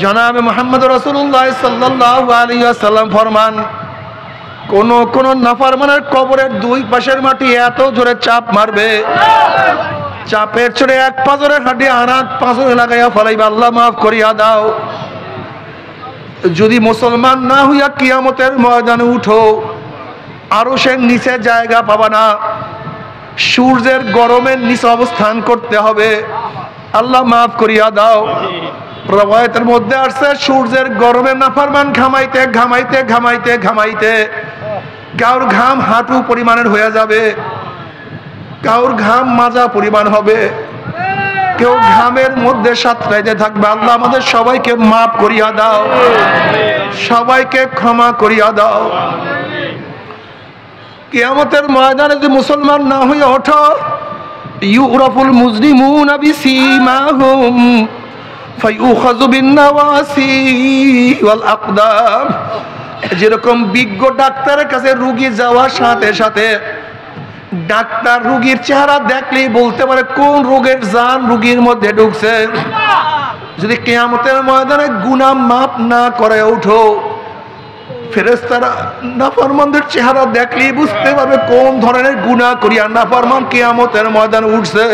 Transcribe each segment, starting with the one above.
জনাবে মুহাম্মদ রাসূলুল্লাহ সাল্লাল্লাহু আলাইহি ওয়াসাল্লাম ফরমান, কোন নাফরমানের কবরের দুই পাশের মাটি এত জোরে চাপ মারবে, চাপের চড়ে এক পাঁজরের হাড্ডি আর এক পাঁজরে লাগাইয়া ফেলাইবে, আল্লাহ মাফ করিয়া দাও। যদি মুসলমান না হইয়া কিয়ামতের ময়দানে উঠো, আরশের নিচে জায়গা পাবা না, সূর্যের গরমের নিচে অবস্থান করতে হবে, আল্লাহ মাফ করিয়া দাও। রওয়ায়াতের মধ্যে আসছে, সূর্যের গরমে নাফরমান ঘামাইতে ঘামাইতে ঘামাইতে ঘামাইতে কাউর ঘাম হাঁটু পরিমাণের হয়ে যাবে, কাউর ঘাম মাজা পরিমাণ হবে, কেউ ঘামের মধ্যে সাঁতরাইতে থাকবে। আল্লাহ আমাদের সবাইকে মাফ করিয়া দাও, সবাইকে ক্ষমা করিয়া দাও। কিয়ামতের ময়দানে যদি মুসলমান না হয়ে ওঠো, ইউরাফুল মুজরিমুনা বিসীমাহুম ফায়ুখাযু বিন-নাওয়াসি ওয়াল আকদাম। যেরকম বিজ্ঞ ডাক্তারের কাছে রোগী যাওয়ার সাথে সাথে ডাক্তার রোগীর চেহারা দেখলেই বলতে পারে কোন রোগের জান রোগীর মধ্যে ঢুকছে। যদি কিয়ামতের ময়দানে গুনাহ মাফ না করে ওঠো, ফেরেশতারা নাফরমানদের চেহারা দেখলেই বুঝতে পারবে কোন ধরনের গুনাহ করিয়া নাফরমান কিয়ামতের ময়দানে উঠছে।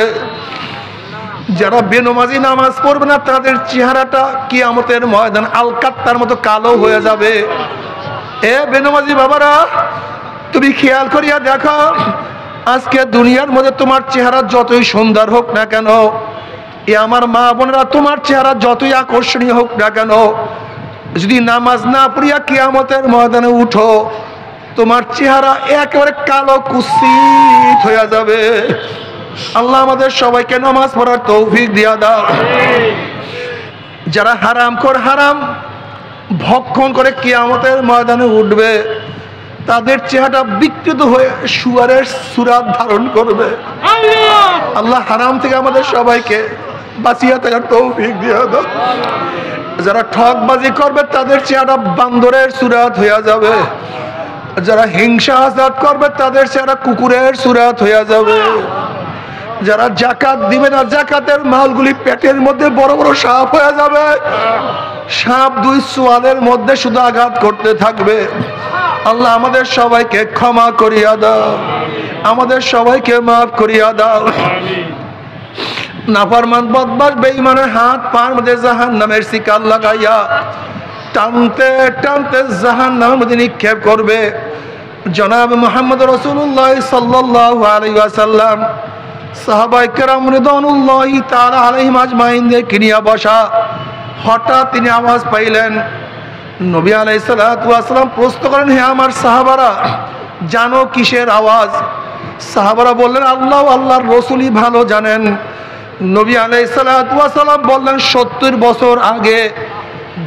যারা বেনমাজি নামাজ পড়বে না, তাদের চেহারাটা কিয়ামতের ময়দান আলকাত্তার মতো কালো হয়ে যাবে। এ বেনমাজি বাবারা, তুমি খেয়াল করিয়া দেখো, আজকে দুনিয়ার মধ্যে তোমার চেহারা যতই সুন্দর হোক না কেন, এ আমার মা বোনেরা, তোমার চেহারা যতই আকর্ষণীয় হোক না কেন, যদি নামাজ না পড়িয়া কিয়ামতের ময়দানে উঠো, তোমার চেহারা একেবারে কালো কুৎসিত হয়ে যাবে। আল্লাহ আমাদের সবাইকে নামাজ পড়ার তৌফিক দিয়া দাও। যারা হারাম ভক্ষণ করে কিয়ামতের ময়দানে উঠবে, তাদের চেহারাটা বিকৃত হয়ে শুয়ারের সূরত ধারণ করবে। আল্লাহ হারাম থেকে আমাদের সবাইকে বাঁচিয়ে থাকার তৌফিক দিয়া দাও। যারা ঠকবাজি করবে, তাদের চেহারা বান্দরের সূরত হয়ে যাবে। যারা হিংসা হাসাদ করবে, তাদের চেহারা কুকুরের সূরত হয়ে যাবে। যারা যাকাত দিবে না, যাকাতের মালগুলি পেটের মধ্যে বড় বড় সাপ হয়ে যাবে। সাপ দুই সোয়ালের মধ্যে শুধু আঘাত করতে থাকবে। আল্লাহ আমাদের সবাইকে ক্ষমা করিয়া দাও, আমাদের সবাইকে মাফ করিয়া দাও। নাফরমান বদমাশ বেঈমানের হাত পার মধ্যে জাহান্নামের শিকার লাগাইয়া টানতে টানতে জাহান্নামের মধ্যে নিক্ষেপ করবে। জনাব মুহাম্মদ রাসূলুল্লাহ সাল্লাল্লাহু আলাইহি ওয়াসাল্লাম সাহাবায়ে কেরাম রিদওয়ানুল্লাহি তাআলা আলাইহিম আজমাইনদেরকে নিয়ে বসা। হঠাৎ তিনি আওয়াজ পাইলেন। নবী আলাইহিস সালাতু ওয়াস সালাম প্রশ্ন করেন, হে আমার সাহাবারা, জানো কিসের আওয়াজ? সাহাবারা বললেন, আল্লাহ আল্লাহর রাসূলই ভালো জানেন। নবী আলাইহিস সালাতু ওয়াস সালাম বললেন, 70 বছর আগে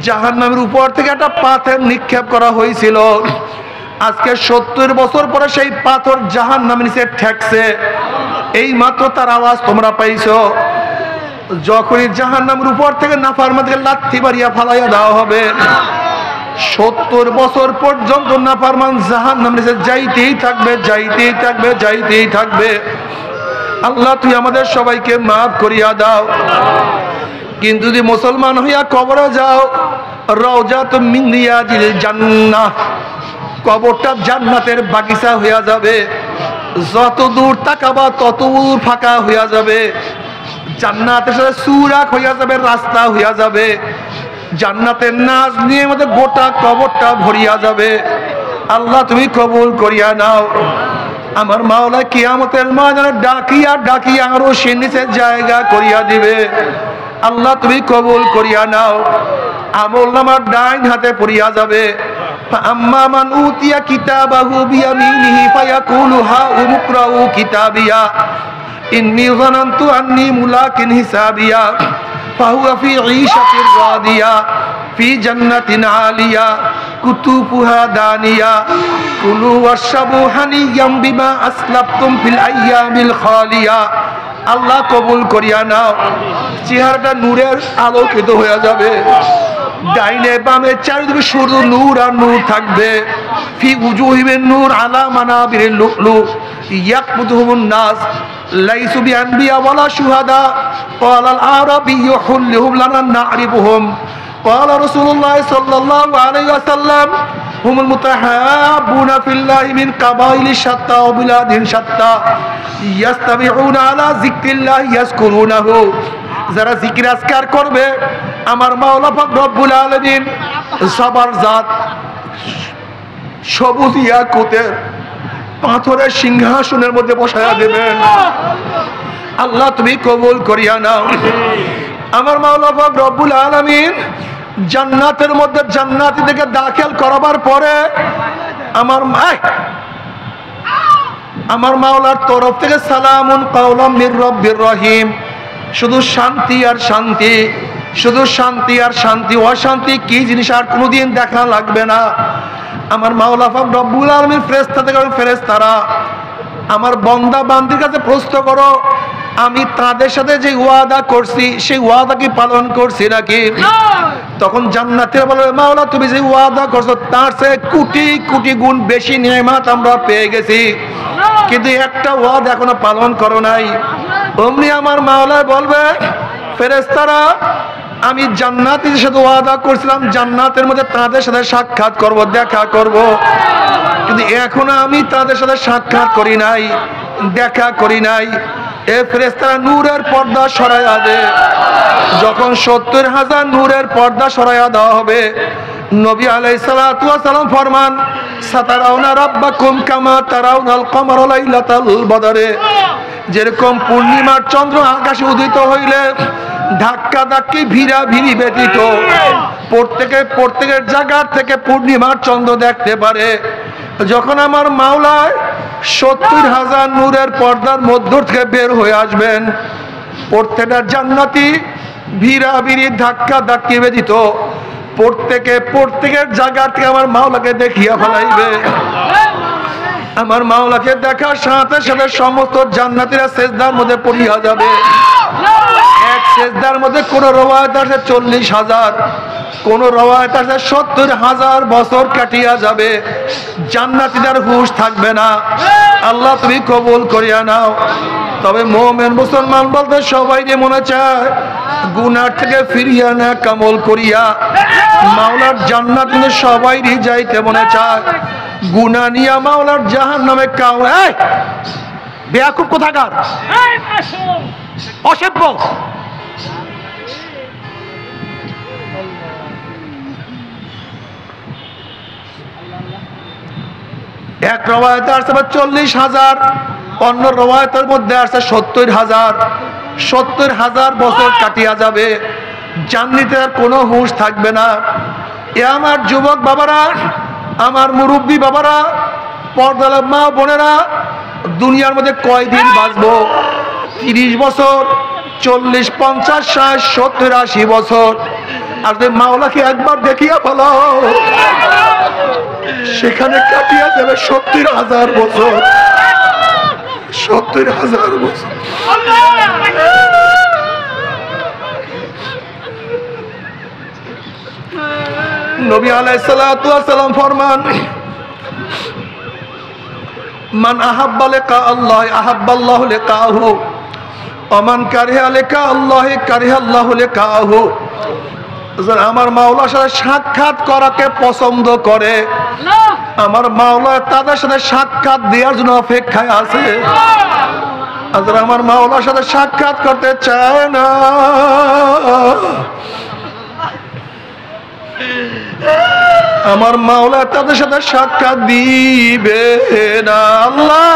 জাহান্নামের উপর থেকে একটা পাথর নিক্ষেপ করা হয়েছিল। আজকে 70 বছর পরে সেই পাথর জাহান্নামের নিচে ঠেকছে। এই মাত্র তার আওয়াজ তোমরা পাইছো। যখনই জাহান্নামের উপর থেকে নাফরমানকে লাথি মারিয়া ফালাইয়া দেওয়া হবে, 70 বছর পর্যন্ত নাফরমান জাহান্নামের নিচে যাইতেই থাকবে, যাইতেই থাকবে, যাইতেই থাকবে। আল্লাহ তুই আমাদের সবাইকে মাফ করিয়া দাও। কিন্তু যদি মুসলমান হইয়া কবরে যাও, রওজাতুম মিন রিয়াজিল জান্নাহ, কবরটা জান্নাতের বাগিচা হইয়া যাবে। যত দূর তাকাবা তত দূর ফাঁকা হইয়া যাবে। জান্নাতের সাথে সুরাক হইয়া যাবে, রাস্তা হইয়া যাবে। জান্নাতের নাজ নিয়ে আমাদের গোটা কবরটা ভরিয়া যাবে। আল্লাহ তুমি কবুল করিয়া নাও। আমার মাওলা কিয়ামতের ময়দানে ডাকিয়া ডাকিয়া আরো সে নিচে জায়গা করিয়া দিবে। আল্লাহ তুমি কবুল করিয়া নাও। আমলনামা ডাইন হাতে পড়িয়া যাবে। আম্মা মান উতিয়া কিতাবাহু বিয়ামিনিহি ফায়াকুলু হা উমকরাউ কিতাবিয়া ইন্নী যানানতু আন্নী মুলাকিন হিসাবিয়া ফাহুয়া ফি ঈশাতির রাদিয়া ফি জান্নাতিন আলিয়া কুতুবুহা দানিয়া কুলু ওয়াশরাবু হানিয়াম বিমা আসলাফতুম ফিল আইয়ামিল খালিয়া। আল্লাহ কবুল করিয়া নাও। চেহারাটা নূরের আলোকিত হয়ে যাবে। ডাইনে বামে চারিদিকে শুধু নূর আর নূর থাকবে। ফি উজুহিহিম নূর আলা মানাবিরিল লুলু ইয়াকবুতুহুমুন নাস লাইসু বিআনবিয়া ওয়ালা শুহাদা ক্বালা আল আরাবিয়্যু হুল্লুহুম লানা না'রিফুহুম ক্বালা রাসূলুল্লাহ সাল্লাল্লাহু আলাইহি ওয়াসাল্লাম হুমুল মুতাহাব্বুনা ফিল্লাহি মিন কাবাইলি শাত্তা ওয়া বিলাদিন শাত্তা ইয়াস্তামিউনা আলা যিকরিল্লাহি ইয়াজকুরুনাহু। যারা জিকির আজকার করবে আমার মাওলা পাক রব্বুল আলামিন সবার জাত সবুজ ইয়াকুতের পাথরের সিংহাসনের মধ্যে বসায়া দেবেন। আল্লাহ তুমি কবুল করিয়া নাও। আমার মাওলা পাক রব্বুল আলামিন জান্নাতের মধ্যে জান্নাতীদেরকে দাখিল করাবার পরে আমার মাওলার তরফ থেকে সালামুন কাওলাম মির রব্বির রহিম, শুধু শান্তি আর শান্তি, শুধু শান্তি আর শান্তি। অশান্তি কি জিনিস আর কোনোদিন দেখা লাগবে না। আমার মাওলা পাক রব্বুল আলামিন ফেরেশতা থেকে ফেরেশতারা আমার বান্দা বান্দির কাছে প্রশ্ন করো আমি তাদের সাথে যে ওয়াদা করছি সেই ওয়াদা কি পালন করছি নাকি? তখন জান্নাতীরা বলবে মাওলা তুমি যে ওয়াদা করছো তার চেয়ে কোটি কোটি গুণ বেশি নেয়ামত আমরা পেয়ে গেছি, কিন্তু একটা ওয়াদা এখনো পালন করো নাই। অমনি আমার মাওলা বলবে ফেরেশতারা আমি জান্নাতীদের সাথে ওয়াদা করছিলাম জান্নাতের মধ্যে তাদের সাথে সাক্ষাৎ করব, দেখা করব, কিন্তু এখনো আমি তাদের সাথে সাক্ষাৎ করি নাই, দেখা করি নাই। এ ফেরেশতারা নূরের পর্দা সরাইয়া দে। যখন ৭০,০০০ নূরের পর্দা সরাইয়া দেওয়া হবে নবী আলাইহিস সালাতু ওয়াস সালাম ফরমান সাতারাউনা রাব্বাকুম কামা তারাউনাল কমারা লাইলাতাল বদরে। যেরকম পূর্ণিমার চন্দ্র আকাশে উদিত হইলে ধাক্কা ধাক্কি ভিড়া ভিড়ি ব্যতীত প্রত্যেকের জায়গার থেকে পূর্ণিমার চন্দ্র দেখতে পারে, যখন আমার মাওলায় ৭০,০০০ নূরের পর্দার মধ্য থেকে বের হয়ে আসবেন প্রত্যেকটা জান্নাতি ভিড়া ভিড়ি ধাক্কা ধাক্কি ব্যতীত প্রত্যেকের জায়গা থেকে আমার মাওলাকে দেখিয়া ফেলাইবে। আমার মাওলাকে দেখার সাথে সাথে সমস্ত জান্নাতীরা সেজদার মধ্যে পড়িয়া যাবে। এক সেজদার মধ্যে কোন রওয়ায়াত আছে ৪০,০০০, কোন রওয়ায়াত আছে ৭০,০০০ বছর কাটিয়া যাবে, জান্নাতীদের হুঁশ থাকবে না। আল্লাহ তুমি কবুল করিয়া নাও। তবে মুমিন মুসলমান বলতে সবাই মনে চায় গুনাহ থেকে ফিরিয়া না কামল করিয়া মাওলার জান্নাত কিন্তু সবাই যাইতে মনে চায়। গুনাহ নিয়া মাওলার জাহান্নামে কাউ বেয়াকুব কোথাকার অসভ্য। এক রওয়ায়াতে আসছে ৪০,০০০, অন্য রওয়ায়াতের মধ্যে আসছে ৭০,০০০। ৭০,০০০ বছর কাটিয়া যাবে, জান্নাতের কোনো হুঁশ থাকবে না। এ আমার যুবক বাবারা, আমার মুরব্বী বাবারা, পর্দার মা বোনেরা, দুনিয়ার মধ্যে কয়দিন বাঁচবো? ৩০ বছর, ৪০, ৫০, ৬০, ৭০, ৮০ বছর। আর মাওলাকে একবার দেখিয়া ফেলো, সেখানে কাটিয়া যাবে ৭০,০০০ বছর। ৭০,০০০ বছর। নবী আলাইহিস সালাতু ওয়াস সালাম ফরমান মান আহাব্বা লিকা আল্লাহ আহাব্বাল্লাহু লিকাহু ওয়া মান কারিহা লিকা আল্লাহ কারিহাল্লাহু লিকাহু। আমার মাওলার সাথে সাক্ষাৎ করাকে পছন্দ করে, আমার মাওলা তাদের সাথে সাক্ষাৎ দেওয়ার জন্য অপেক্ষায় আছে। আর আমার মাওলার সাথে সাক্ষাৎ করতে চায় না, আমার মাওলা তাদের সাথে সাক্ষাৎ দিবে না। আল্লাহ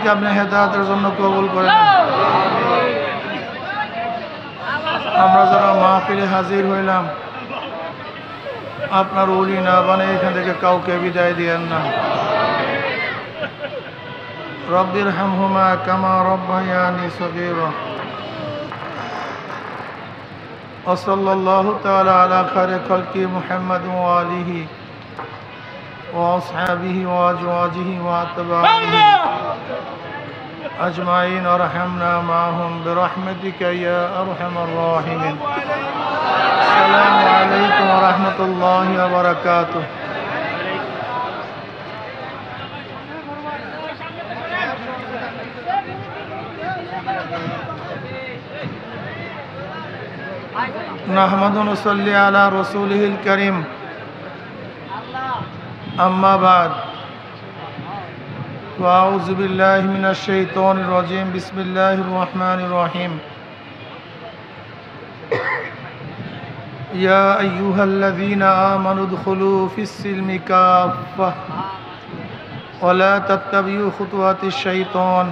আমাদেরকে আপনি হেদায়েতের জন্য কবুল করে নেন। আমরা যারা মাহফিলে হাজির হইলাম, আপনার ওলি না বানিয়ে এখান থেকে কাউকে বিদায় দিয়েন না। রব্বির হামহুমা কামা রব্বায়ানি সগীরা। ওয়াসাল্লাল্লাহু তাআলা আলা খায়রি খালকি মুহাম্মাদ ওয়া আলিহি ওয়া আসহাবিহি ওয়া আজওয়াজিহি ওয়া আতবাইহি আজমাইন আরহামনা মাহুম বিরহমাতিকা ইয়া আরহামার রাহিমিন। আসসালামু আলাইকুম ওয়া রাহমাতুল্লাহি ওয়া বারাকাতুহু। نحمد ونصلي على رسوله الكريم أما بعد وأعوذ بالله من الشيطان الرجيم بسم الله الرحمن الرحيم يا أيها الذين آمنوا ادخلوا في السلم كافة ولا تتبعوا خطوات الشيطان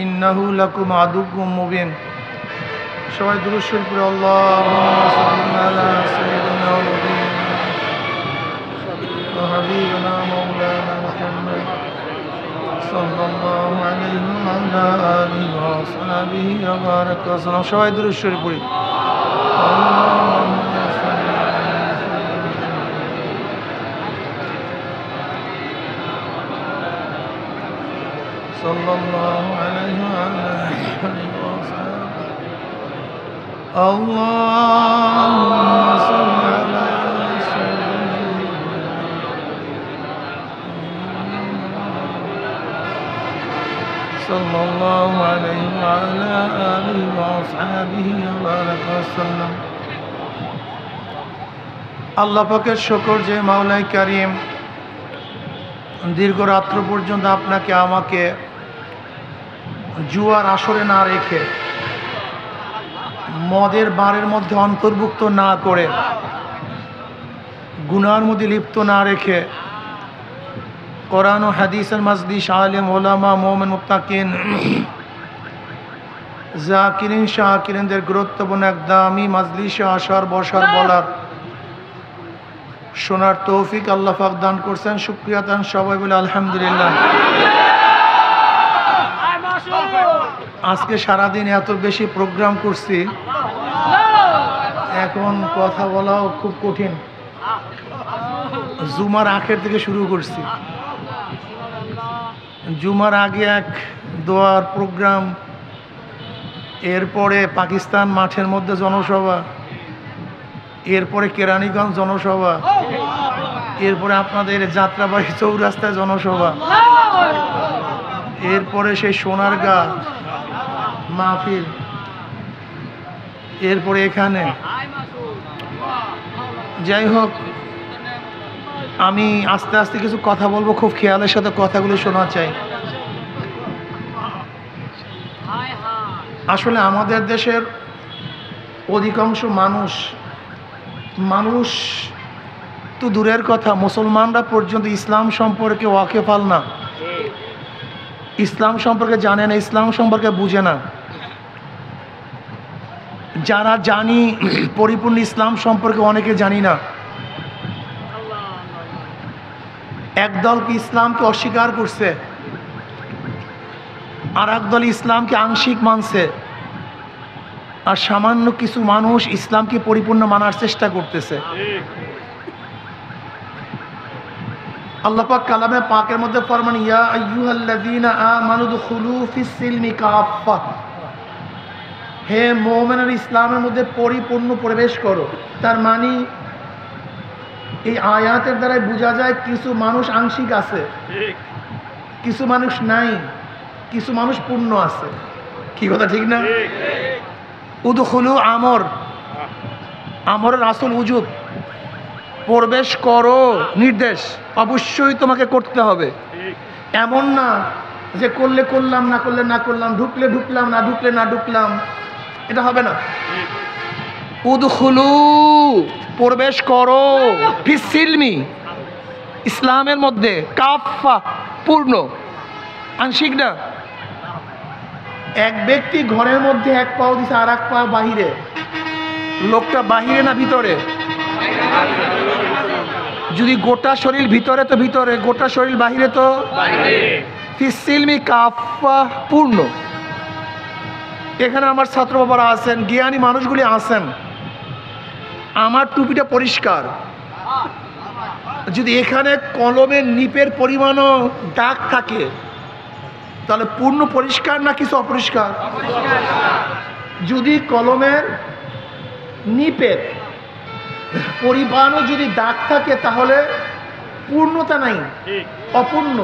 إنه لكم عدو مبين। সবাই দুরূদ শরীফ পড়ে আল্লাহুম্মা সাল্লি আলা সাইয়্যিদিনা ওয়া হাবিবিনা মাওলানা মুহাম্মদ সাল্লাল্লাহু আলাইহি ওয়া আলা আলিহি ওয়া সাহবিহি ওয়া বারাকা ওয়াসাল্লাম। সবাই দুরূদ শরীফ পড়ি। সাল্লাল্লাহু আলাইহি ওয়া আলা আলিহি ওয়া اللهم صل على سيدنا صلى الله عليه وعلى آله وأصحابه وبارك وسلم। আল্লাহ পাকের শুকর যে মাওলাই কারীম দীর্ঘ রাত্র পর্যন্ত আপনাকে আমাকে জুয়ার আসরে না রেখে, মদের বারের মধ্যে অন্তর্ভুক্ত না করে, গুনার মধ্যে লিপ্ত না রেখে কোরআন ও হাদিসের মাজলিস, আলেম ওলামা, মুমিন মুত্তাকিন, জাকিরিন শাকিরিনদের গুরুত্বপূর্ণ এক দামি মাজলিসে আসার, বসার, বলার, শোনার তৌফিক আল্লাহ পাক দান করছেন। শুকরিয়া দান সবাই বলে আলহামদুলিল্লাহ। আজকে সারাদিন এত বেশি প্রোগ্রাম করছি, এখন কথা বলাও খুব কঠিন। জুমার আখের থেকে শুরু করছি। জুমার আগে এক দোয়ার প্রোগ্রাম, এরপরে পাকিস্তান মাঠের মধ্যে জনসভা, এরপরে কেরানীগঞ্জ জনসভা, এরপরে আপনাদের যাত্রাবাড়ি চৌরাস্তায় জনসভা, এরপরে সেই সোনারগাঁ মাহফিল, এরপরে এখানে। যাই হোক, আমি আস্তে আস্তে কিছু কথা বলবো, খুব খেয়ালের সাথে কথাগুলো শোনা চাই। আসলে আমাদের দেশের অধিকাংশ মানুষ তো দূরের কথা, মুসলমানরা পর্যন্ত ইসলাম সম্পর্কে ওয়াকিফাল না, ইসলাম সম্পর্কে জানে না, ইসলাম সম্পর্কে বুঝে না। যারা জানি পরিপূর্ণ ইসলাম সম্পর্কে অনেকে জানি না। একদল কি ইসলামকে অস্বীকার করছে, আর একদল ইসলামকে আংশিক মানছে, আর সামান্য কিছু মানুষ ইসলামকে পরিপূর্ণ মানার চেষ্টা করতেছে। আল্লাহ পাক কালামে পাকের মধ্যে ফরমান, ইয়া আইয়ুহাল্লাযীনা আমানু দুখুলু ফিস সিলমি কাফা, হে মুমিনরা ইসলামের মধ্যে পরিপূর্ণ প্রবেশ করো। তার মানে এই আয়াতের দ্বারাই বোঝা যায় কিছু মানুষ আংশিক আছে, কিছু মানুষ নাই, কিছু মানুষ পূর্ণ আছে। কি কথা ঠিক না? উদখুলু আমরের আসল উজুব, প্রবেশ করো নির্দেশ, অবশ্যই তোমাকে করতে হবে। এমন না যে করলে করলাম, না করলে না করলাম, ঢুকলে ঢুকলাম, না ঢুকলে না ঢুকলাম, এটা হবে না। উদখুলু প্রবেশ করো, ফিস সিলমি ইসলামের মধ্যে, কাফা পূর্ণ। আংশিক না। এক ব্যক্তি ঘরের মধ্যে এক পাও দিছে আর এক পা বাহিরে, লোকটা বাহিরে না ভিতরে? যদি গোটা শরীর ভিতরে তো ভিতরে, গোটা শরীর বাহিরে তো ফিসিলমি কাফা পূর্ণ। এখানে আমার ছাত্র বাবারা আছেন, জ্ঞানী মানুষগুলি আছেন, আমার টুপিটা পরিষ্কার। যদি এখানে কলমের নিপের পরিমাণও দাগ থাকে তাহলে পূর্ণ পরিষ্কার না কিছু অপরিষ্কার? যদি কলমের নিপের পরিমাণও যদি দাগ থাকে তাহলে পূর্ণতা নাই, অপূর্ণ।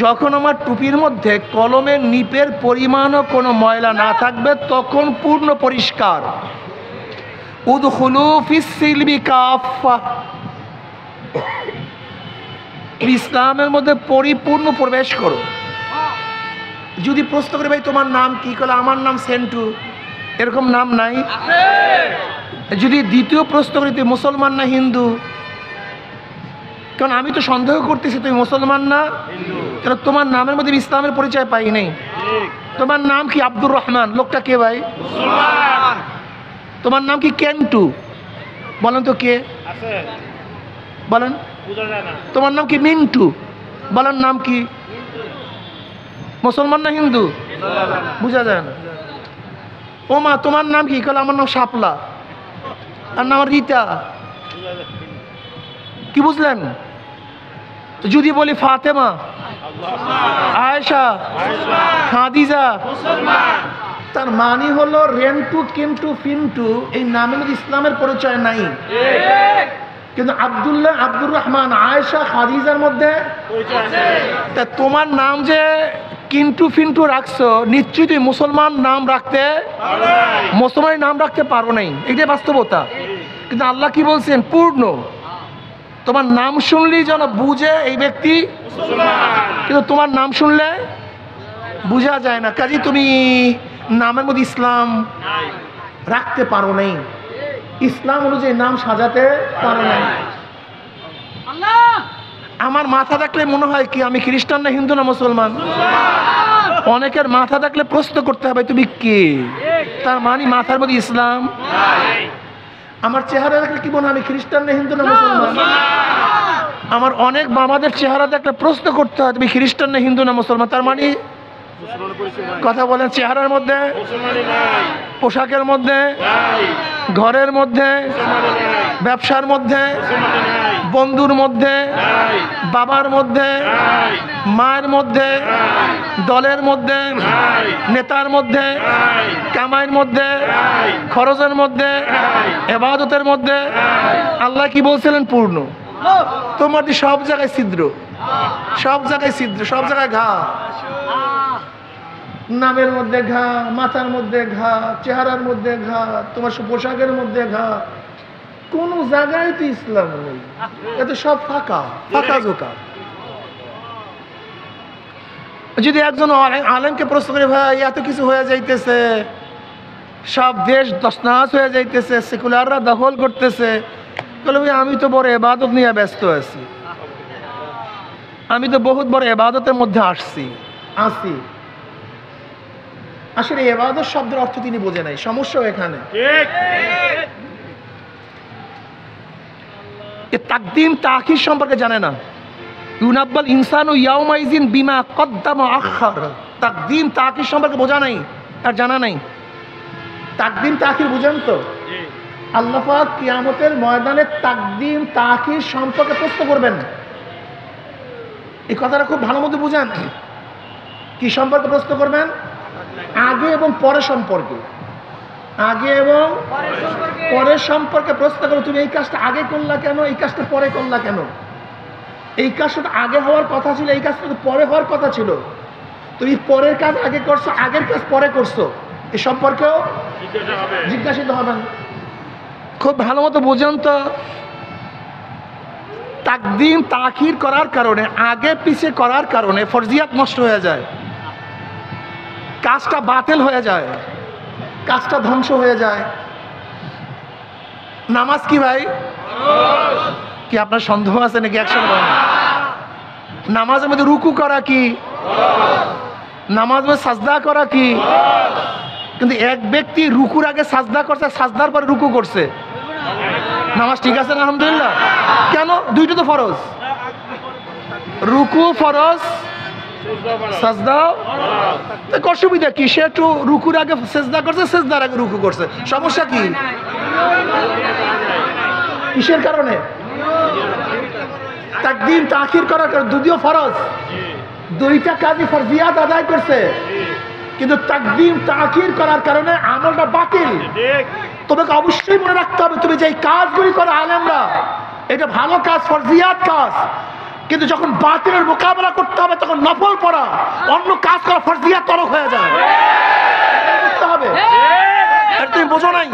যখন আমার টুপির মধ্যে কলমের নিপের পরিমাণও কোনো ময়লা না থাকবে তখন পূর্ণ পরিষ্কার। উদখুলু ফিস-সিলমি কাফা, ইসলামের মধ্যে পরিপূর্ণ প্রবেশ করো। যদি প্রশ্ন করে ভাই তোমার নাম কি, বলে আমার নাম সেন্টু, এরকম নাম নাই? যদি দ্বিতীয় প্রশ্ন করি তুই মুসলমান না হিন্দু, কারণ আমি তো সন্দেহ করতেছি তুমি মুসলমান না, কারণ তোমার নামের মধ্যে ইসলামের পরিচয় পাই নাই। তোমার নাম কি আব্দুর রহমান, লোকটা কে ভাই? তোমার নাম কি কেন্টু, বলেন তো কে? বলেন। তোমার নাম কি মিন্টু, বলেন নাম কি? মুসলমান না হিন্দু? বুঝা যায় না। ও মা তোমার নাম কি, বলে আমার নাম শাপলা, আর নাম রীতা। কি বুঝলেন? যদি বলি ফাতেমা, আয়েশা, খাদিজা, তার মানে হলো রেন্টু, কিন্টু, ফিন্টু এই নামের মধ্যে ইসলামের পরিচয় নাই। কিন্তু আব্দুল্লাহ, আব্দুর রহমান, আয়েশা, খাদিজার মধ্যে। তা তোমার নাম যে কিন্টু ফিন্টু রাখছো, নিশ্চয়ই তুমি মুসলমান নাম রাখতে, মুসলমানের নাম রাখতে পারো নাই, এটাই বাস্তবতা। কিন্তু আল্লাহ কি বলছেন? পূর্ণ। তোমার নাম শুনলেই যেন বুঝে এই ব্যক্তি, কিন্তু তোমার নাম শুনলে বোঝা যায় না। কাজে তুমি নামের মধ্যে ইসলাম রাখতে পারো নাই, ইসলাম অনুযায়ী নাম সাজাতে পারো নাই। আমার মাথা দেখলে মনে হয় কি আমি খ্রিস্টান না হিন্দু না মুসলমান? অনেকের মাথা দেখলে প্রশ্ন করতে হবে তুমি কে, তার মানে মাথার মধ্যে ইসলাম। আমার চেহারা দেখলে কি মনে হয় আমি খ্রিস্টান না হিন্দু না মুসলমান? আমার অনেক বাবাদের চেহারা দেখলে প্রশ্ন করতে হয় তুমি খ্রিস্টান না হিন্দু না মুসলমান, তার মানে কথা বলেন চেহারার মধ্যে, পোশাকের মধ্যে, ঘরের মধ্যে, ব্যবসার মধ্যে, বন্ধুর মধ্যে, বাবার মধ্যে, মায়ের মধ্যে, দলের মধ্যে, নেতার মধ্যে, কামাইয়ের মধ্যে, খরচের মধ্যে, ইবাদতের মধ্যে। আল্লাহ কি বলছিলেন? পূর্ণ। তোমার সব জায়গায় ছিদ্র, সব জায়গায় ছিদ্র, সব জায়গায় ঘা, নামের মধ্যে ঘা, মাথার মধ্যে ঘা, চেহারার মধ্যে ঘা, তোমার পোশাকের মধ্যে ঘা, কোন জায়গায় তো ইসলাম নেই, এত সব ফাঁকা, ফাঁকা জোকা। যদি একজন আলেমকে প্রশ্ন করে ভাই এত কিছু হয়ে যাইতেছে, সব দেশ তছনছ হয়ে যাইতেছে, সেকুলাররা দখল করতেছে, বলে ভাই আমি তো বড় ইবাদত নিয়ে ব্যস্ত আছি, আমি তো বহুত বড় ইবাদতের মধ্যে আসছি। আসলে ইবাদত শব্দের অর্থ তিনি বোঝে নাই, সমস্যা এখানে। তাকদিম তাখির সম্পর্কে জানে না। ইউনাব্বাল ইনসানু ইয়াউমাইজিন বিমা কদ্দামা আখার। তাকদিম তাখির সম্পর্কে বোঝা নাই, আর জানা নাই। তাকদিম তাখির বুঝেন তো? আল্লাহ পাক কিয়ামতের ময়দানে তাকদিম তাখির সম্পর্কে প্রশ্ন করবেন। এই কথাটা খুব ভালো মতো বুঝেন। কি সম্পর্কে প্রশ্ন করবেন? আগে এবং পরে সম্পর্কে। আগে এবং পরের সম্পর্কে প্রশ্ন করো। তুমি এই কাজটা আগে করলা কেন, এই কাজটা পরে করলা কেন? এই কাজটা আগে হওয়ার কথা ছিল, এই কাজটা তো পরে হওয়ার কথা ছিল। তুমি পরের কাজ আগে করছো, আগের কাজ পরে করছো, এই সম্পর্কেও জিজ্ঞাসিত হবেন। খুব ভালো মতো বুঝেন তো। তাকদিম তাখির করার কারণে, আগে পিছে করার কারণে ফরজিয়াত নষ্ট হয়ে যায়, কাজটা বাতিল হয়ে যায়, কাজটা ধ্বংস হয়ে যায়। নামাজ কি ভাই? কি আপনার সন্দেহ আছে নাকি? একসাথে বলেন। নামাজের মধ্যে রুকু করা কি? নামাজের মধ্যে সাজদা করা কি? কিন্তু এক ব্যক্তি রুকুর আগে সাজদা করছে, সাজদার পরে রুকু করছে, নামাজ ঠিক আছে না? আলহামদুলিল্লাহ। কেন? দুইটা তো ফরজ, রুকু ফরজ, সাজদা। অসুবিধা কি? সে একটু রুকুর আগে সেজদা করছে, সেজদার আগে রুকু করছে, সমস্যা কি? কিসের কারণে? তাকদিম তাখির করার কারণে। যদিও ফরজ, দুইটা কাজই ফরজিয়াত আদায় করছে, কিন্তু তাকদিম তাখির করার কারণে আমলটা বাতিল। তোমাকে অবশ্যই মনে রাখতে হবে, তুমি যে কাজগুলি করো আলেমরা, এটা ভালো কাজ, ফরজিয়াত কাজ, কিন্তু যখন বাতিলের মোকাবেলা করতে হবে তখন নফল পড়া, অন্য কাজ করা ফরজিয়াত তরক হয়ে যায়। বুঝতে হবে, তুমি বোঝো নাই।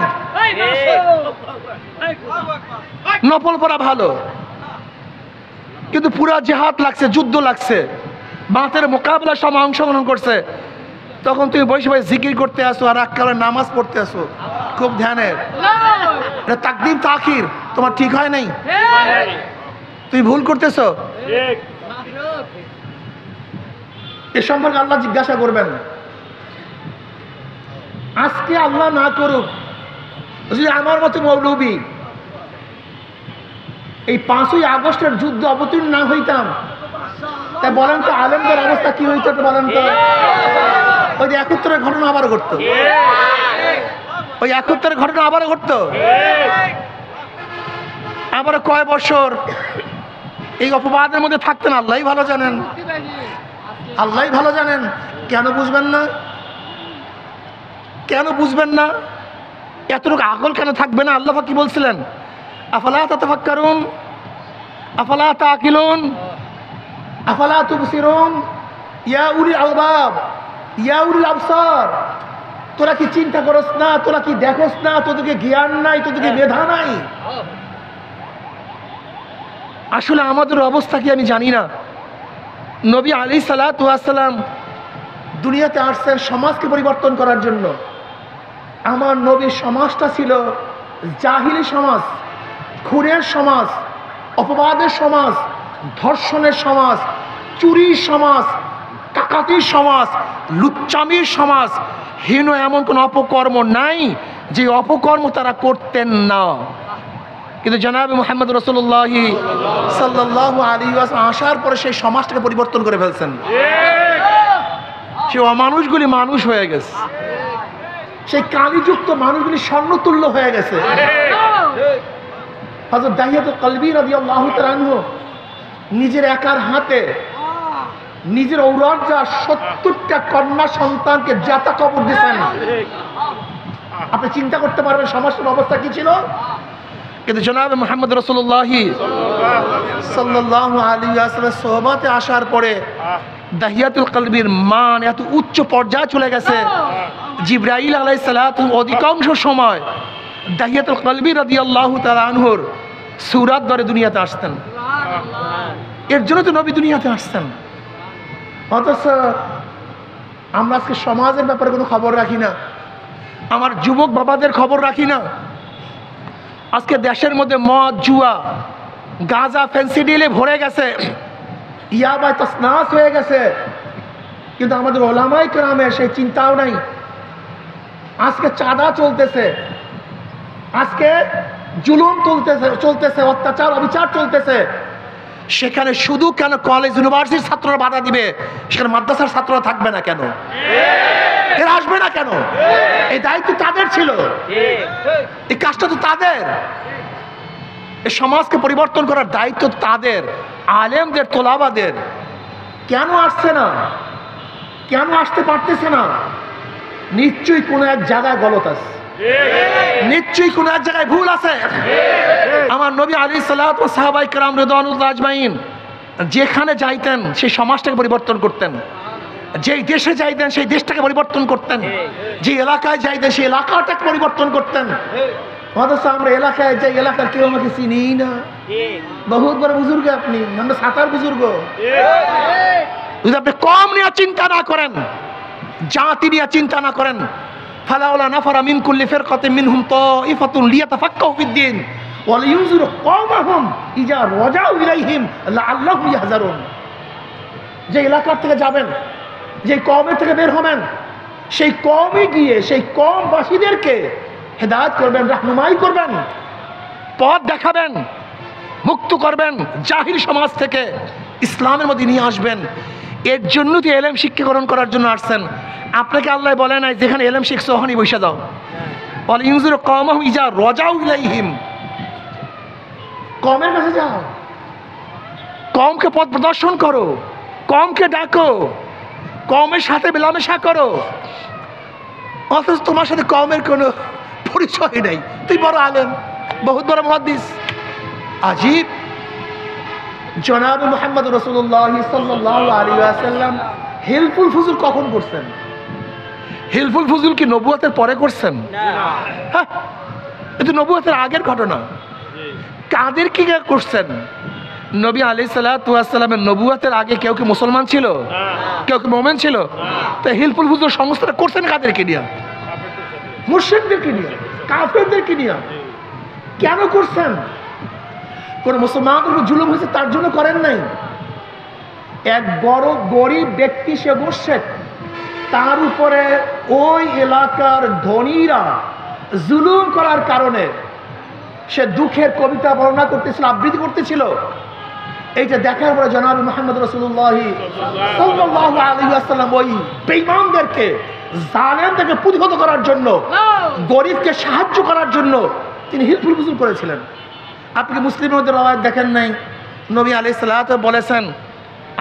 নফল পড়া ভালো, কিন্তু পুরা জিহাদ লাগছে, যুদ্ধ লাগছে, বাতিলের মোকাবেলার সময় অংশগ্রহণ করছে, তখন তুমি বসে বসে জিকির করতে আসো আর এককালে নামাজ পড়তে আসো। খুব ধ্যানের, তাকদিম তাখির তোমার ঠিক হয় নাই, তুমি ভুল করতেছো। এ সম্পর্কে আল্লাহ জিজ্ঞাসা করবেন। আজকে আল্লাহ না করুক, যদি আমার মতো মৌলবী এই 5ই আগস্টের যুদ্ধ অবতীর্ণ না হইতাম, তাই বলেন তো আলেমদের অবস্থা কি হইতো? বলেন তো, ওই যে 71-এর ঘটনা আবার ঘটতো, ওই 71-এর ঘটনা আবার ঘটতো, আবার কয় বছর এই অপবাদের মধ্যে থাকতেন। আল্লাহই ভালো জানেন, আল্লাহই ভালো জানেন। কেন বুঝবেন না? কেন বুঝবেন না? এতটুকু আকল কেন থাকবে না? আল্লাহ কি বলছিলেন? আফালা তাতাফাক্কারুন, আফালা তাকিলুন, আফালা তুবসিরুন, ইয়া উলিল আলবাব, ইয়া উলিল আবসার। তোরা কি চিন্তা করস না? তোরা কি দেখোস না? তোদেরকে জ্ঞান নাই, তোদেরকে মেধা নাই? আসলে আমাদের অবস্থা কি আমি জানি না। নবী আলাইহিস সালাতু ওয়াস সালাম দুনিয়াতে আসছেন সমাজকে পরিবর্তন করার জন্য। আমার নবীর সমাজটা ছিল জাহিলি সমাজ, খুনের সমাজ, অপবাদের সমাজ, ধর্ষণের সমাজ, চুরির সমাজ, ডাকাতির সমাজ, লুচ্চামির সমাজ। হীন এমন কোনো অপকর্ম নাই যে অপকর্ম তারা করতেন না। কিন্তু জনাবে মুহাম্মদ রাসূলুল্লাহ সাল্লাল্লাহু আলাইহি ওয়াসাল্লাম আসার পরে সেই সমাজটাকে পরিবর্তন করে ফেলছেন। সেই অমানুষগুলি মানুষ হয়ে গেছে, সেই কালিযুক্ত মানুষগুলি স্বর্ণতুল্য হয়ে গেছে। হযরত দাহিয়াতুল কলবী রাদিয়াল্লাহু তাআলা আনহু নিজের একার হাতে নিজের ঔরজ্জা 70টা কন্যা সন্তানকে জাতা কবর দিয়েছেন। আপনি চিন্তা করতে পারবেন সমাজের অবস্থা কি ছিল। কিন্তু জনাবে মুহাম্মদ রাসূলুল্লাহ সাল্লাল্লাহু আলাইহি ওয়াসাল্লাম সোহবতে আসার পরে দাহিয়াতুল কলবীর মান এত উচ্চ পর্যায়ে চলে গেছে। জিবরাইল আলাইহিস সালাতু অধিকাংশ সময় দাহিয়াতুল কলবী রাদিয়াল্লাহু তাআলা আনহুর সূরাত ধরে দুনিয়াতে আসতেন। এর জন্য তো নবী দুনিয়াতে আসতেন। অথচ আমরা আজকে সমাজের ব্যাপারে কোনো খবর রাখি না, আমার যুবক বাবাদের খবর রাখি না। আজকে দেশের মধ্যে মদ, জুয়া, গাঁজা, ফেন্সিডিলে ভরে গেছে, ইয়াবায় তসনাস হয়ে গেছে, কিন্তু আমাদের ওলামায়ে কেরামের সেই চিন্তাও নাই। আজকে চাঁদা চলতেছে, আজকে জুলুম চলতেছে, অত্যাচার অবিচার চলতেছে। সেখানে শুধু কেন কলেজ ইউনিভার্সিটির ছাত্ররা বাধা দিবে, সেখানে মাদ্রাসার ছাত্ররা থাকবে না কেন? এরা আসবে না কেন? এই দায়িত্ব তাদের ছিল, এই কাজটা তো তাদের। এই সমাজকে পরিবর্তন করার দায়িত্ব তাদের, আলেমদের, তোলাবাদের। কেন আসছে না? কেন আসতে পারতেছে না? নিশ্চয়ই কোনো এক জায়গায় গলত আছে, নিশ্চয়ই কোনো এক জায়গায় ভুল আছে। আমার নবী আলাইহিস সালাতু ওয়াস সাহাবায়ে কেরাম রিদওয়ানুল্লাহ আজমাইন যেখানে যাইতেন সেই সমাজটাকে পরিবর্তন করতেন, যেই দেশে যাইতেন সেই দেশটাকে পরিবর্তন করতেন, যে এলাকায় যাইতেন সেই এলাকাটাকে পরিবর্তন করতেন। অথচ আমরা এলাকায় যাই, এলাকার কেউ আমাকে চিনিই না। বহুত বড় বুজুর্গ আপনি, আমরা সাতার বুজুর্গ। যদি আপনি কম নিয়ে চিন্তা না করেন, জাতি নিয়ে চিন্তা না করেন, ফালাউলা নাফারা মিন কুল্লি ফিরকাতিন মিনহুম তাইফাতুন লিয়াতাফাক্কাহু ফিদ-দ্বীন ওয়া লিয়ুনজিরু কওমাহুম ইযা রাজাউ ইলাইহিম লাআল্লাহুম ইয়াহজারুন। যে এলাকার থেকে যাবেন, যে কওমের থেকে বের হবেন, সেই কওমে গিয়ে সেই কওমবাসীদেরকে হেদায়েত করবেন, রাহনুমাই করবেন, পথ দেখাবেন, মুক্ত করবেন জাহিল সমাজ থেকে, ইসলামের মধ্যে নিয়ে আসবেন। এর জন্য তো এলেম শিক্ষাকরণ করার জন্য আসছেন। আপনাকে আল্লাহ বলে নাই যেখানে এলেম শিখছো ওখানেই বসে দাও, বলে ইউজুর কওমাহু ইজা রাজাউ ইলাইহিম, কওমের কাছে যাও, কওমকে পথ প্রদর্শন করো, কওমকে ডাকো, কওমের সাথে মেলামেশা করো। অথচ তোমার সাথে কওমের কোনো পরিচয় নেই, তুই বড় আলেম, বহুত বড় মুহাদ্দিস। আজীব, জনাব মুহাম্মদ রাসূলুল্লাহ সাল্লাল্লাহু আলাইহি ওয়াসাল্লাম হিলফুল ফুজুল কখন করছেন? হিলফুল ফুজুল কি নবুয়তের পরে করছেন? হ্যাঁ, এটা নবুয়তের আগের ঘটনা। কাদের কি করছেন? নবী আলাইহিস সালাতু ওয়াস সালামের নবুয়তের আগে কেউ কি মুসলমান ছিল? কেউ কি মুমিন ছিল? তো হিলফুল ফুজুল সংস্থাটা করছেন কাদেরকে নিয়ে? মুশরিকদেরকে নিয়ে, কাফেরদেরকে নিয়ে। কেন করছেন? কোন মুসলমানের উপর জুলুম হয়েছে তার জন্য করেন নাই। এক বড় গরিব ব্যক্তি সে মুশরিক, তার উপরে ওই এলাকার ধনীরা জুলুম করার কারণে সে দুঃখের কবিতা বর্ণনা করতেছিল, আবৃত্তি করতেছিল। এইটা দেখার পরে জনাব মুহাম্মদ রাসূলুল্লাহ সাল্লাল্লাহু আলাইহি ওয়াসাল্লাম ওই বেঈমানদেরকে, জালেমদেরকে প্রতিহত করার জন্য, গরিবকে সাহায্য করার জন্য তিনি হিলফুল ফুজুল করেছিলেন। আপনি মুসলিমের মধ্যে রওয়ায়াত দেখেন নাই? নবী আলাইহিস সালাতু বলেছেন,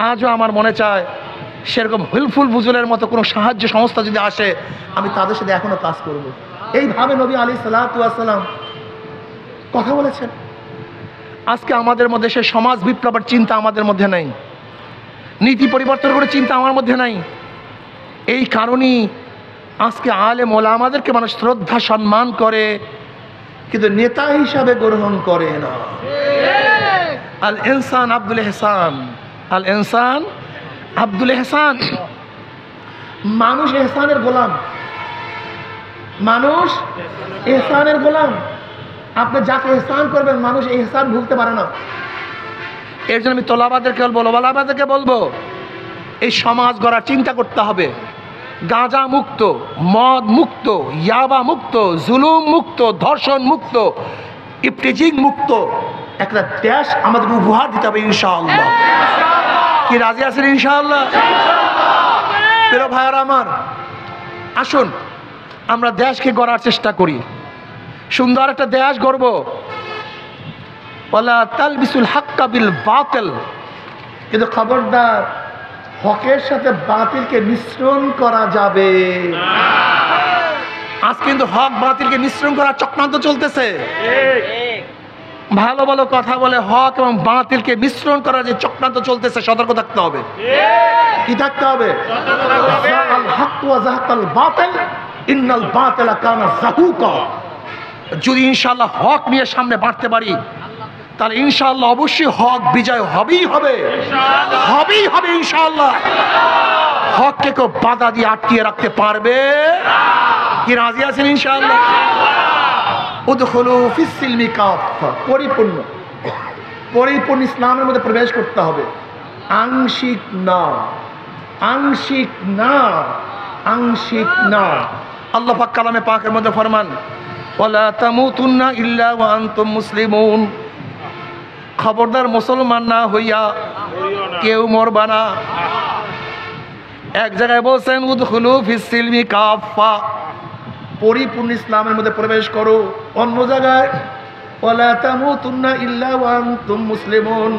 আজও আমার মনে চায় সেরকম হিলফুল ফুজুলের মতো কোনো সাহায্য সংস্থা যদি আসে আমি তাদের সাথে এখনো কাজ করব। এইভাবে নবী আলাইহিস সালাতু ওয়াসসালাম কথা বলেছেন। আজকে আমাদের মধ্যে সে সমাজ বিপ্লবের চিন্তা আমাদের মধ্যে নাই, নীতি পরিবর্তন করে চিন্তা আমার মধ্যে নাই। এই কারণেই আজকে আলেম ওলামাদেরকে মানুষ শ্রদ্ধা সম্মান করে, কিন্তু নেতা হিসাবে গ্রহণ করে না। আল ইনসান আব্দুল ইহসান, আল ইনসান আব্দুল ইহসান। মানুষ ইহসানের গোলাম, মানুষ ইহসানের গোলাম। আপনি যাকে ইহসান করবেন মানুষ ইহসান ভুলতে পারে না। এর জন্য আমি তোলাবাদেরকে বলবো, ওলামাদেরকে বলবো, এই সমাজ গড়ার চিন্তা করতে হবে। গাঁজা মুক্ত, মদ মুক্ত, ইয়াবা মুক্ত, জুলুম মুক্ত, ধর্ষণ মুক্ত, ইফটিজিং মুক্ত একটা দেশ আমাদের উপহার দিতে হবে ইনশাআল্লাহ। কি রাজি আছেন ইনশাআল্লাহ? প্রিয় ভাইয়ারা আমার, আসুন আমরা দেশকে গড়ার চেষ্টা করি, সুন্দর একটা দেশ গড়ব। ওয়ালা তালবিসুল হাক্কা বিল বাতিল, কিন্তু খবরদার হকের সাথে বাতিলকে মিশ্রণ করা যাবে। আজ কিন্তু হক বাতিলকে মিশ্রণ করার চক্রান্ত চলতেছে। ভালো ভালো কথা বলে হক এবং বাতিলকে মিশ্রণ করার যে চক্রান্ত চলতেছে, সতর্ক থাকতে হবে। কি থাকতে হবে? জাআল হক ওয়া যাহাকাল বাতিল ইন্নাল বাতিলা কানা যাহুকা। যদি ইনশাআল্লাহ হক নিয়ে সামনে বাড়তে পারি তাহলে ইনশাআল্লাহ অবশ্যই হক বিজয় হবেই হবে, হবেই হবে ইনশাআল্লাহ। হককে কেউ বাধা দিয়ে আটকিয়ে রাখতে পারবে? কি রাজি আছেন ইনশাআল্লাহ? উদখুলু ফিস সিলমি কাফা, পরিপূর্ণ পরিপূর্ণ ইসলামের মধ্যে প্রবেশ করতে হবে। আংশিক না, আংশিক না, আংশিক না। আল্লাহ পাক কালামে পাকের মধ্যে ফরমান, ওয়ালা তামুতুন্না ইল্লা ওয়া আনতুম মুসলিমুন। খবরদার মুসলমান না হইয়া কেউ মরবা না। এক জায়গায় বলছেন উদখুলু ফিস সিলমি কাফা, পরিপূর্ণ ইসলামের মধ্যে প্রবেশ করো। অন্য জায়গায় ওয়ালা তামুতুন্না ইল্লা ওয়া আনতুম মুসলিমুন,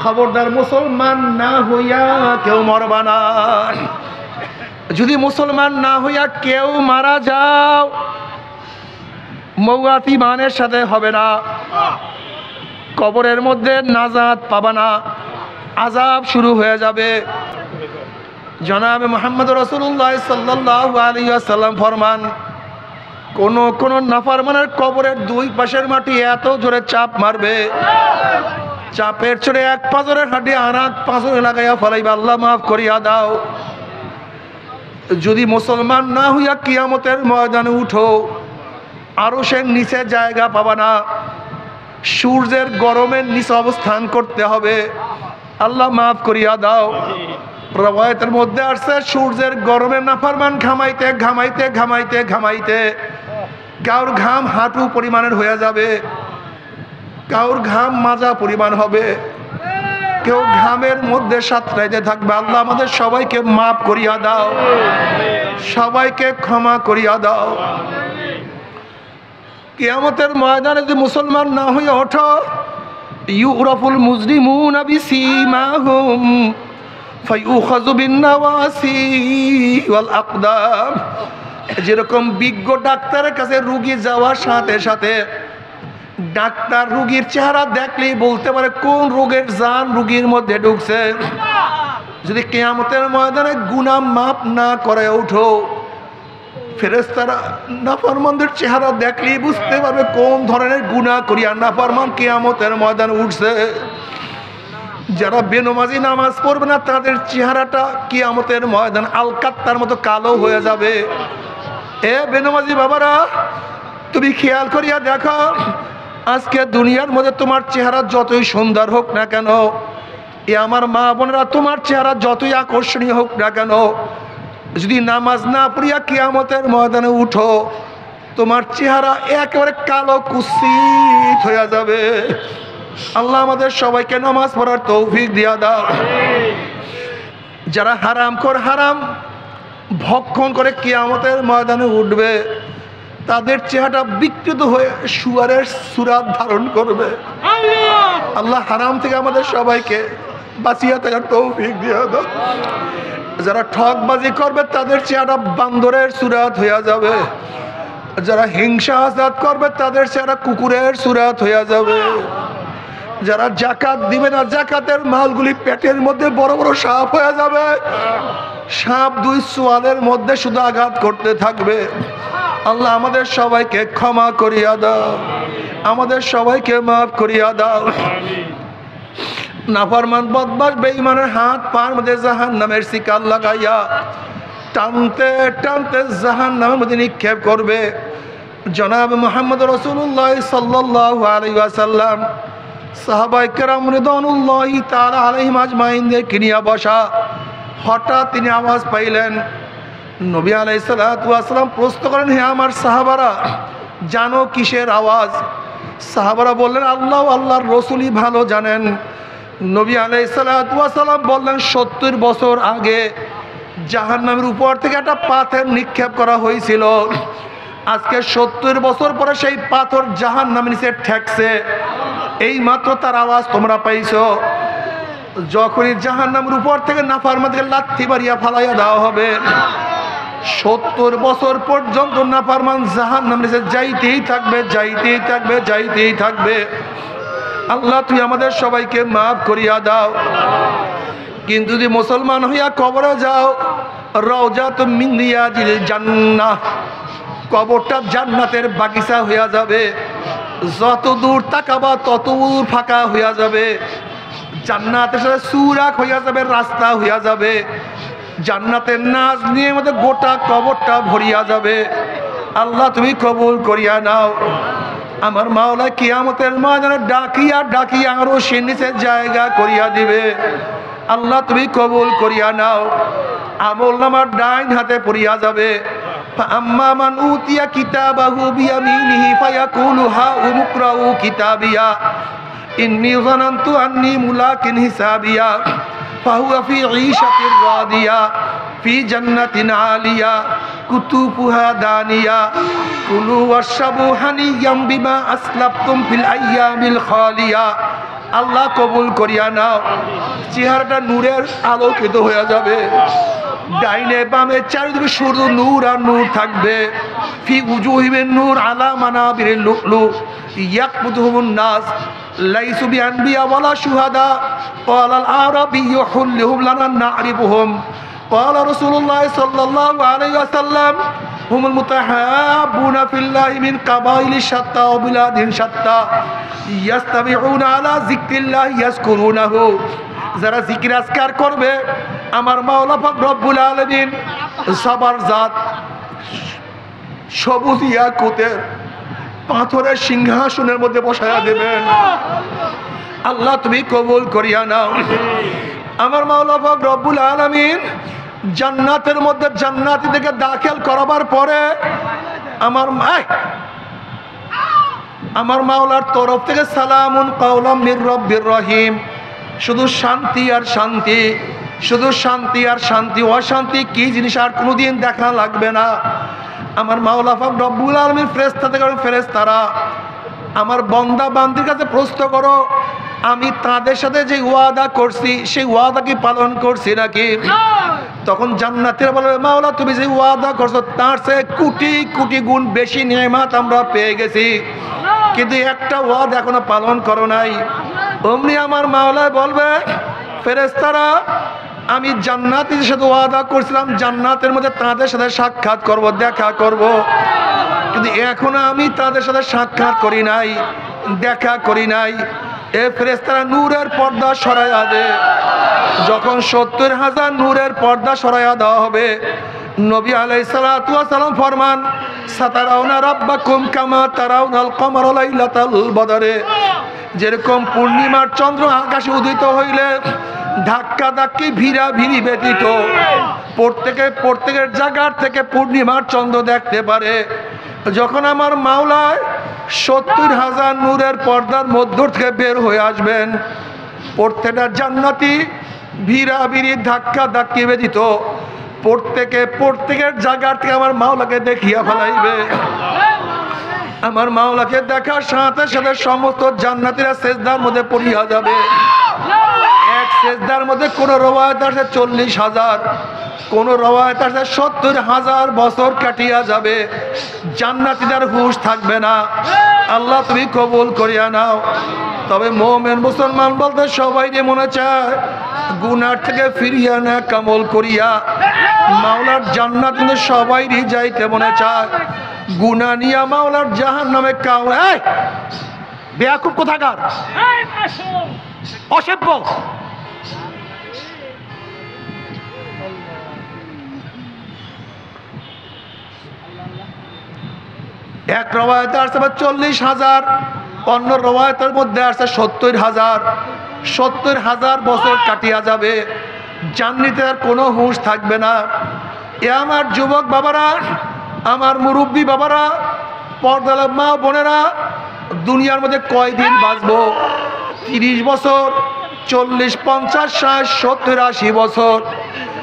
খবরদার মুসলমান না হইয়া কেউ মরবা না। যদি মুসলমান না হইয়া কেউ মারা যাও, মওয়াত ঈমানের সাথে হবে না, কবরের মধ্যে নাজাত পাবা না, আযাব শুরু হয়ে যাবে। জনাবে মুহাম্মদ রাসূলুল্লাহ সাল্লাল্লাহু আলাইহি ওয়াসাল্লাম ফরমান, কোন নাফরমানের কবরের দুই পাশের মাটি এত জোরে চাপ মারবে, চাপের চড়ে এক পাঁজরের হাড্ডি আর এক পাঁজরে লাগাইয়া ফেলাইবা, আল্লাহ মাফ করিয়া দাও। যদি মুসলমান না হইয়া কিয়ামতের ময়দানে উঠো, আরশের নিচে জায়গা পাবা না, সূর্যের গরমের নিচে অবস্থান করতে হবে। আল্লাহ মাফ করিয়া দাও। রওয়ায়াতের মধ্যে আসছে সূর্যের গরমে নাফরমান ঘামাইতে ঘামাইতে ঘামাইতে ঘামাইতে কাউর ঘাম হাঁটু পরিমাণের হয়ে যাবে, কাউর ঘাম মাজা পরিমাণ হবে, কেউ ঘামের মধ্যে সাঁতরাইতে থাকবে। আল্লাহ আমাদের সবাইকে মাফ করিয়া দাও, সবাইকে ক্ষমা করিয়া দাও। কিয়ামতের ময়দানে যদি মুসলমান না হয়ে ওঠো, ইউরাফুল মুজরিমুনা বিসীমাহুম ফায়ুখাযু বিন-নাওয়াসি ওয়াল আকদাম। যেরকম বিজ্ঞ ডাক্তারের কাছে রোগী যাওয়ার সাথে সাথে ডাক্তার রোগীর চেহারা দেখলেই বলতে পারে কোন রোগের জান রোগীর মধ্যে ঢুকছে। যদি কিয়ামতের ময়দানে গুনাহ মাফ না করে ওঠো, ফেরেশতারা নাফরমানদের চেহারা দেখলেই বুঝতে পারবে কোন ধরনের গুনাহ করিয়া নাফরমান কিয়ামতের ময়দানে উঠছে। যারা বেনমাজি নামাজ পড়বে না তাদের চেহারাটা কিয়ামতের ময়দান আলকাত্তার মতো কালো হয়ে যাবে। এ বেনমাজি বাবারা, তুমি খেয়াল করিয়া দেখো, আজকে দুনিয়ার মধ্যে তোমার চেহারা যতই সুন্দর হোক না কেন, এ আমার মা বোনেরা তোমার চেহারা যতই আকর্ষণীয় হোক না কেন, যদি নামাজ না পড়িয়া কিয়ামতের ময়দানে উঠো, তোমার চেহারা একেবারে কালো কুৎসিত হয়ে যাবে। আল্লাহ আমাদের সবাইকে নামাজ পড়ার তৌফিক দিয়া দাও। যারা হারাম ভক্ষণ করে কিয়ামতের ময়দানে উঠবে, তাদের চেহারাটা বিকৃত হয়ে শুয়ারের সুরাত ধারণ করবে। আল্লাহ হারাম থেকে আমাদের সবাইকে বাঁচিয়ে থাকার তৌফিক দিয়া দাও। যারা ঠকবাজি করবে তাদের চেহারা বান্দরের সুরাত হইয়া যাবে। যারা হিংসা হাসাদ করবে তাদের চেহারা কুকুরের সুরাত হইয়া যাবে। যারা জাকাত দিবে না, জাকাতের মালগুলি পেটের মধ্যে বড় বড় সাপ হয়ে যাবে। সাপ দুই সোয়ালের মধ্যে শুধু আঘাত করতে থাকবে। আল্লাহ আমাদের সবাইকে ক্ষমা করিয়া দাও, আমাদের সবাইকে মাফ করিয়া দাও। নাফরমান বদমাশ বেঈমানের হাত পার মধ্যে জাহান্নামের শিকার লাগাইয়া টানতে টানতে জাহান্নামের মধ্যে নিক্ষেপ করবে। জনাব মুহাম্মদ রাসূলুল্লাহ সাল্লাল্লাহু আলাইহি ওয়াসাল্লাম সাহাবায়ে কেরাম রিদওয়ানুল্লাহি তাআলা আলাইহিম আজমাইনদেরকে নিয়ে বসা। হঠাৎ তিনি আওয়াজ পাইলেন। নবী আলাইহিস সালাতু ওয়াস সালাম প্রশ্ন করেন, হে আমার সাহাবারা, জানো কিসের আওয়াজ? সাহাবারা বললেন, আল্লাহ আল্লাহর রাসূলই ভালো জানেন। নবী আলাইহিস সালাতু ওয়াস সালাম বললেন, 70 বছর আগে জাহান্নামের উপর থেকে একটা পাথর নিক্ষেপ করা হয়েছিল। আজকে 70 বছর পরে সেই পাথর জাহান্নামের নিচে ঠেকছে। এই মাত্র তার আওয়াজ তোমরা পাইছো। যখনই জাহান্নামের উপর থেকে নাফরমানকে লাথি মারিয়া ফালাইয়া দেওয়া হবে, 70 বছর পর্যন্ত নাফরমান জাহান্নামের নিচে যাইতেই থাকবে, যাইতেই থাকবে, যাইতেই থাকবে। আল্লাহ তুই আমাদের সবাইকে মাফ করিয়া দাও। কিন্তু যদি মুসলমান হইয়া কবরে যাও, রওজাতুম মিন রিয়াজিল জান্নাহ, কবরটা জান্নাতের বাগিচা হইয়া যাবে। যত দূর তাকাবা তত দূর ফাঁকা হইয়া যাবে। জান্নাতের সাথে সুরাক হইয়া যাবে, রাস্তা হইয়া যাবে। জান্নাতের নাজ নিয়ে আমাদের গোটা কবরটা ভরিয়া যাবে। আল্লাহ তুমি কবুল করিয়া নাও। আমার মাওলা কিয়ামতের ময়দানে ডাকিয়া ডাকিয়া আরো সে নিচে জায়গা করিয়া দিবে। আল্লাহ তুমি কবুল করিয়া নাও। আমলনামার ডাইন হাতে পড়িয়া যাবে। আম্মা মান উতিয়া কিতাবাহু বিয়ামিনিহি ফায়াকুলু হা উমুকরাউ কিতাবিয়া ইন্নী যানানতু আন্নী মুলাকিন হিসাবিয়া ফাহুয়া ফি ঈশাতির রাদিয়া ফি জান্নাতিন আলিয়া কুতুফুহা দানিয়া কুলু ওয়াশরাবু হানিয়াম বিমা আসলাফতুম ফিল আইয়ামিল খালিয়া। আল্লাহ কবুল করিয়া নাও। চেহারাটা নূরের আলোকিত হয়ে যাবে। ডাইনে বামে চারিদিকে শুধু নূর আর নূর থাকবে। ফি উজুহিমিন নূর আলা মানাবিরিল লুলু ইয়াকবুতুহুমুন নাস লাইসু বিআনবিয়া ওয়ালা শুহাদা ক্বালাল আরাবিয়্যু হুল্লুহুম লানা না'রিফুহুম ক্বালা রাসূলুল্লাহ সাল্লাল্লাহু আলাইহি ওয়াসাল্লাম হুমুল মুতাহাব্বুনা ফিল্লাহি মিন কাবাইলি শাত্তা ওয়া বিলাদিন শাত্তা ইয়াস্তামিউনা আলা যিকরিল্লাহ ইয়াজকুরুনাহু। যারা জিকির আজকার করবে, আমার মাওলা পাক রব্বুল আলামিন সবার জাত সবুজ ইয়াকুতের পাথরের সিংহাসনের মধ্যে বসায়া দেবেন। আল্লাহ তুমি কবুল করিয়া নাও। আমার মাওলা পাক রব্বুল আলামিন জান্নাতের মধ্যে জান্নাতীদেরকে দাখিল করাবার পরে আমার মাওলার তরফ থেকে সালামুন কাওলাম মির রব্বির রহিম, শুধু শান্তি আর শান্তি, শুধু শান্তি আর শান্তি। অশান্তি কি জিনিস আর কোনোদিন দেখা লাগবে না। আমার মাওলা পাক রব্বুল আলামিন ফেরেশতা থেকে ফেরেশতারা আমার বান্দা বান্দির কাছে প্রশ্ন করো, আমি তাদের সাথে যে ওয়াদা করছি সেই ওয়াদা কি পালন করছি নাকি? তখন জান্নাতীরা বলবে, মাওলা তুমি যে ওয়াদা করছো তার চেয়ে কোটি কোটি গুণ বেশি নেয়ামত আমরা পেয়ে গেছি, কিন্তু একটা ওয়াদা এখনো পালন করো নাই। অমনি আমার মাওলা বলবে, ফেরেশতারা আমি জান্নাতীদের সাথে ওয়াদা করছিলাম জান্নাতের মধ্যে তাদের সাথে সাক্ষাৎ করব, দেখা করব, কিন্তু এখনো আমি তাদের সাথে সাক্ষাৎ করি নাই, দেখা করি নাই। এ ফেরেশতারা নূরের পর্দা সরাইয়া দে। যখন ৭০,০০০ নূরের পর্দা সরাইয়া দেওয়া হবে, নবী আলাইহিস সালাতু ওয়াস সালাম ফরমান, সাতারাউনা রাব্বাকুম কামা তারাউনাল কমারা লাইলাতাল বদরে। যেরকম পূর্ণিমার চন্দ্র আকাশে উদিত হইলে ধাক্কা ধাক্কি ভিড়া ভিড়ি ব্যতীত প্রত্যেকের জায়গার থেকে পূর্ণিমার চন্দ্র দেখতে পারে, যখন আমার মাওলায় ৭০,০০০ নূরের পর্দার মধ্য থেকে বের হয়ে আসবেন, প্রত্যেকটা জান্নাতি ভিড়া ভিড়ি ধাক্কা ধাক্কি ব্যতীত প্রত্যেকের জায়গার থেকে আমার মাওলাকে দেখিয়া ফেলাইবে। আমার মাওলাকে দেখার সাথে সাথে সমস্ত জান্নাতীরা সেজদার মধ্যে পড়িয়া যাবে। এক সেজদার মধ্যে কোন রওয়ায়াত আছে ৪০,০০০, কোন রওয়ায়াত আছে ৭০,০০০ বছর কাটিয়া যাবে, জান্নাতীদের হুঁশ থাকবে না। আল্লাহ তুমি কবুল করিয়া নাও। তবে মুমিন মুসলমান বলতে সবাই মনে চায় গুনাহ থেকে ফিরিয়া না কামল করিয়া মাওলার জান্নাত, কিন্তু সবাইরই যাইতে মনে চায়। গুনাহ নিয়া মাওলার জাহান্নামে বেয়াকুব কোথাকার, অসভ্য। এক রওয়ায়াতে আসছে ৪০,০০০, অন্য রওয়ায়াতের মধ্যে আসছে ৭০,০০০। ৭০,০০০ বছর কাটিয়া যাবে, জান্নাতে আর কোনো হুঁশ থাকবে না। এ আমার যুবক বাবারা, আমার মুরব্বী বাবারা, পর্দার মা বোনেরা, দুনিয়ার মধ্যে কয়দিন বাঁচবো? ৩০ বছর, ৪০, ৫০, ৬০, ৭০, ৮০ বছর।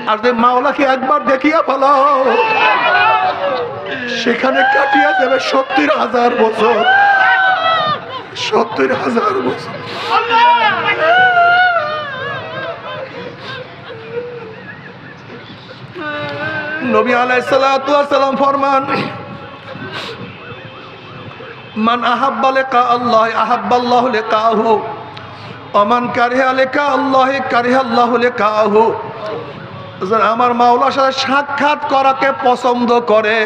আর যদি মাওলাকে একবার দেখিয়া ফেলাও, সেখানে কাটিয়া যাবে ৭০,০০০ বছর। ৭০,০০০ বছর। নবী আলাইহিস সালাতু ওয়াস সালাম ফরমান, মান আহাব্বা লিকা আল্লাহ আহাব্বাল্লাহু লিকাহু ওয়া মান কারিহা লিকা আল্লাহ কারিহাল্লাহু লিকাহু। আমার মাওলার সাথে সাক্ষাৎ করাকে পছন্দ করে,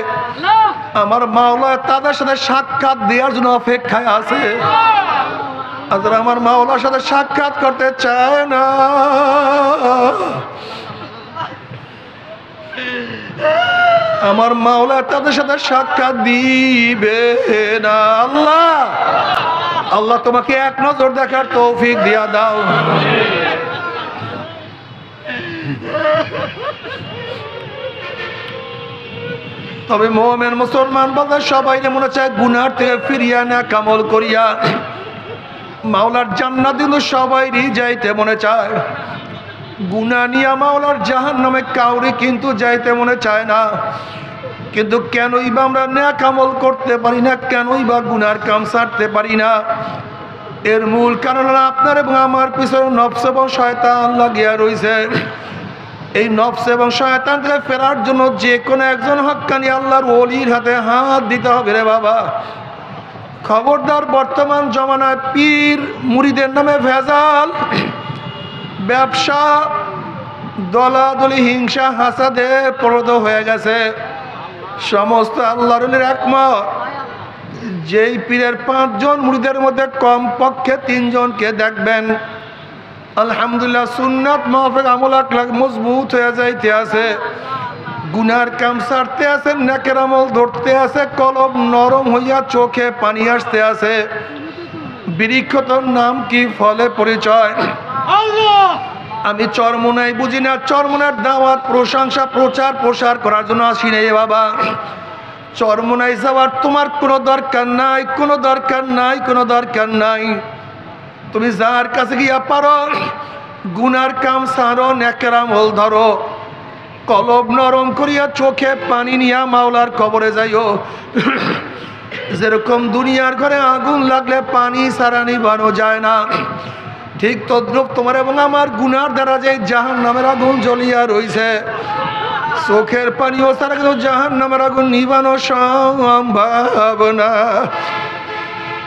আমার মাওলা তাদের সাথে সাক্ষাৎ দেওয়ার জন্য অপেক্ষায় আছে। আর আমার মাওলার সাথে সাক্ষাৎ করতে চায় না, আমার মাওলা তাদের সাথে সাক্ষাৎ দিবে না। আল্লাহ আল্লাহ তোমাকে এক নজর দেখার তৌফিক দিয়া দাও। তবে মুমিন মুসলমান বলতে সবাই মনে চায় গুনার থেকে ফিরিয়া না কামল করিয়া মাওলার জান্নাত, কিন্তু সবাইরই যাইতে মনে চায়। গুনাহ নিয়া মাওলার জাহান্নামে কাউরি কিন্তু যাইতে মনে চায় না। কিন্তু কেনই বা আমরা নেক আমল করতে পারি না, কেনই বা গুনার কাম ছাড়তে পারি না? এর মূল কারণ হলো আপনার এবং আমার পিছনে নফস এবং শয়তান লাগিয়া রয়েছে। এই নফস এবং শয়তান থেকে ফেরার জন্য যে কোনো একজন হক্কানি আল্লাহর ওলির হাতে হাত দিতে হবে রে বাবা। খবরদার, বর্তমান জমানায় পীর মুরিদের নামে ভেজাল, ব্যবসা, দলাদলি, হিংসা, হাসাদে প্রদ হয়ে গেছে। সমস্ত আল্লাহর ওলির একমত, যেই পীরের ৫ জন মুরিদের মধ্যে কমপক্ষে ৩ জনকে দেখবেন আলহামদুলিল্লাহ সুন্নাত মাফিক আমল আখলাক মজবুত হয়ে যাইতে আছে, গুনার কাম ছাড়তে আছে, নেকের আমল ধরতে আছে, কলব নরম হইয়া চোখে পানি আসতে আছে। বৃক্ষ তোর নাম কি, ফলে পরিচয় আমি চরমোনাই বুঝি না। চরমোনার দাওয়াত প্রশংসা প্রচার প্রসার করার জন্য আসি নাই বাবা। চরমোনাই যাওয়ার তোমার কোনো দরকার নাই, কোনো দরকার নাই, কোনো দরকার নাই। তুমি যার কাছে গিয়া পারো গুনার কাম সারো, নেকের আমল ধরো, কলব নরম করিয়া চোখে পানি নিয়া মাওলার কবরে যাইও। যেরকম দুনিয়ার ঘরে আগুন লাগলে পানি ছাড়া নিভানো যায় না, ঠিক তদ্রুপ তোমার এবং আমার গুনার দ্বারা যে জাহান্নামের আগুন জ্বলিয়া রইছে, চোখের পানিও ছাড়া কিন্তু জাহান্নামের আগুন নিভানো সম্ভব না।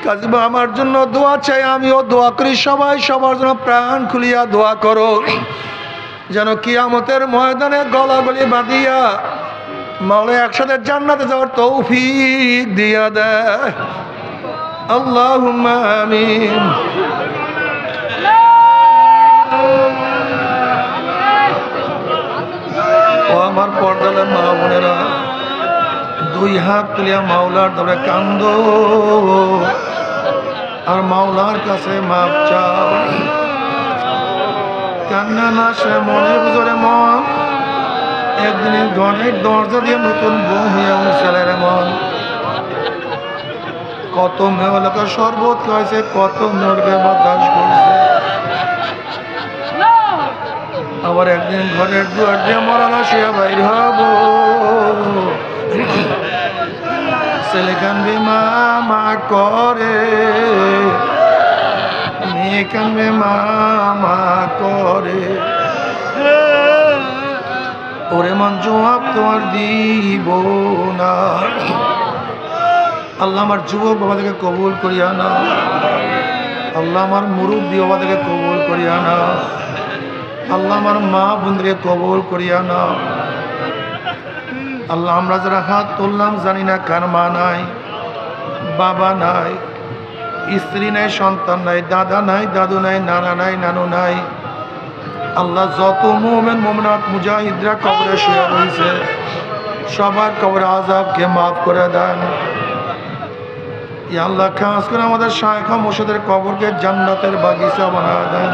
কাজে আমার জন্য দোয়া চাই, আমিও দোয়া করি, সবাই সবার জন্য প্রাণ খুলিয়া দোয়া করো, যেন কিয়ামতের ময়দানে গলাগলি বাঁধিয়া মাওলা একসাথে জান্নাতে যাওয়ার তৌফিক দিয়া দেয়। আল্লাহুম্মা আমিন। ও আমার পর্দার মা বোনেরা, দুই হাত তুলিয়া মাওলার দরে কান্দো আর মাওলার কাছে মাপ চাও। কান্না না সে মনের ভিতরে মন একদিনের ঘরের দরজা দিয়ে নতুন বউ হইয়া উঠছিল রে মন। কত মেয়েকে শরবত খাইছে, কত মেয়েকে বাতাস করছে, আবার একদিন ঘরের দুয়ার দিয়ে মরানা শিয়া বাইর হব। ছেলে কানবে মা মা করে, মেয়ে কানবে মা মা করে। ওরে মন জবাব তোমার দিব না। আল্লাহ আমার যুবক বাবাদেরকে কবুল করিয়া না, আল্লাহ আমার মুরব্বী বাবাদেরকে কবুল করিয়া না, আল্লাহ আমার মা বোনদেরকে কবুল করিয়া না। আল্লাহ আমরা যারা হাত তুললাম জানি না কার মা নাই, বাবা নাই, স্ত্রী নাই, সন্তান নাই, দাদা নাই, দাদু নাই, নানা নাই, নানু নাই। আল্লাহ যত মুমিন মুমিনাত মুজাহিদরা কবরে শুয়ে রয়েছে সবার কবরে আযাবকে মাফ করে দেন। ইয়া আল্লাহ খাস করে আমাদের শায়েখ মুর্শিদের কবরকে জান্নাতের বাগিচা বানায় দেন।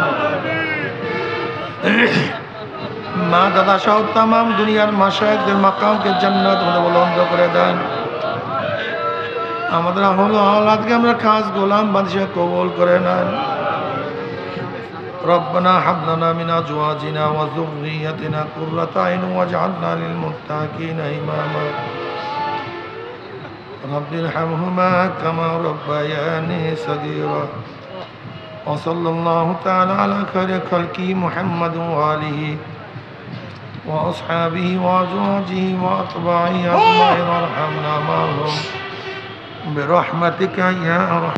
মা দাদা সহ তামাম দুনিয়ার মাশায়েখদের মাকামকে জান্নাত মধ্যে বুলন্দ করে দেন। আমাদের আওলাদকে আমরা খাস গোলাম বাদশা কবুল করে নেন। ربنا هب لنا من ازواجنا وذريتنا قرة اعين واجعلنا للمتقين اماما رب ارحمهما كما ربياني صغيرا وصلى الله تعالى على خير خلقه محمد وآله وأصحابه وأزواجه وأتباعه أجمعين وارحمنا معهم برحمتك يا أرحم